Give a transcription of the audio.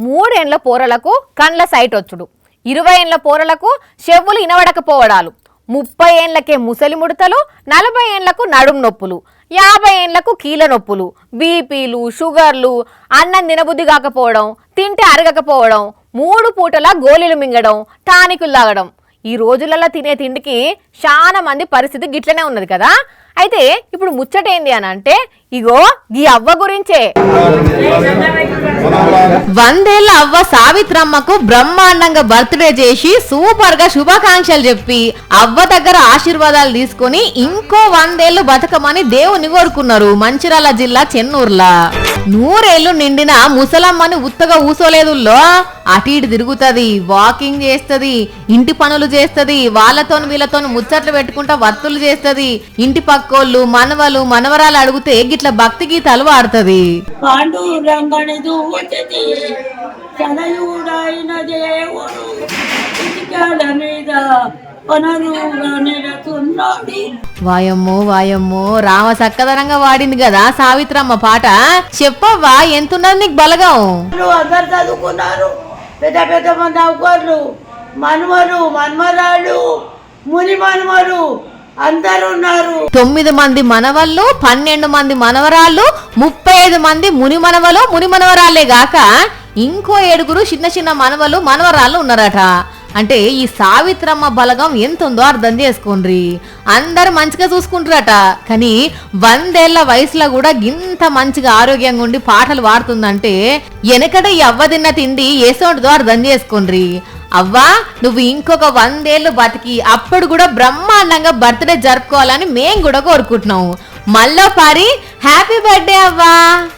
3 ఏండ్ల పోరలకు కండ్ల సైట్ వచ్చుడు, 20 ఏండ్ల పోరలకు చెవులు ఇనవడకపోవడాలు, 30 ఏండ్లకే ముసలి ముడతలు, 40 ఏండ్లకు నడుం నొప్పులు, 50 ఏండ్లకు కీళ్ళ నొప్పులు, బీపీలు, షుగర్లు, అన్నం తినబుద్ధి కాకపోవడం, తింటే అరగకపోవడం, 3 పూటల గోళీలు మింగడం, టానికులు తాగడం. ఈ రోజులలో తినే తిండికి చాలా మంది పరిస్థితి గిట్లనే ఉన్నది కదా. అయితే ఇప్పుడు ముచ్చటేంది అని అంటే, ఇగో ఈ అవ్వ గురించే. 100 ఏళ్ల అవ్వ సావిత్రమ్మకు బ్రహ్మాండంగా బర్త్డే చేసి సూపర్ గా శుభాకాంక్షలు చెప్పి అవ్వ దగ్గర ఆశీర్వాదాలు తీసుకుని ఇంకో 100 ఏళ్లు బతకమని దేవుని కోరుకున్నారు మంచిర్యాల జిల్లా చెన్నూరులా. 100 ఏళ్లు నిండిన ముసలమ్మని ఉత్తగా ఊసోలేదుల్లో అటు ఇటు తిరుగుతుంది, వాకింగ్ చేస్తుంది, ఇంటి పనులు చేస్తుంది, వాళ్ళతో వీళ్ళతో ముచ్చట్లు పెట్టుకుంటా వర్తులు చేస్తుంది, ఇంటి పక్కోళ్ళు మనవలు మనవరాలు అడిగితే గిట్ల భక్తి గీతాలు వాడుతుంది. వాయమ్మో వాయమ్మో రామ సక్కదనంగా వాడింది కదా సావిత్రమ్మ పాట. చెప్పవ్వా ఎంతున్నది నీకు బలగం? అందరు చదువుకున్నారు, పెద్ద పెద్ద మంది నౌకర్లు, మనవరు మనవరాళ్ళు, ముని మనవరు అందరు ఉన్నారు. 9 మంది మనవళ్ళు, 12 మంది మనవరాళ్ళు, 35 మంది ముని మనవలు ముని మనవరాళ్లే గాక ఇంకో 7 చిన్న చిన్న మనవలు మనవరాళ్ళు ఉన్నారట. అంటే ఈ సావిత్రమ్మ బలగం ఎంత ఉందో అర్థం చేసుకోండి. అందరు మంచిగా చూసుకుంటారట, కానీ 100 ఏళ్ల వయసులో కూడా ఇంత మంచిగా ఆరోగ్యంగా ఉండి పాటలు పాడుతుందంటే వెనకట ఈ అవ్వ తిన్న తిండి ఏసోంటిదో అర్థం చేసుకోండి. అవ్వా నువ్వు ఇంకొక 100 ఏళ్లు బతికి అప్పుడు కూడా బ్రహ్మాండంగా బర్త్డే జరుపుకోవాలని మేం కూడా కోరుకుంటున్నాం. మళ్ళీ పారి హ్యాపీ బర్త్డే అవ్వా.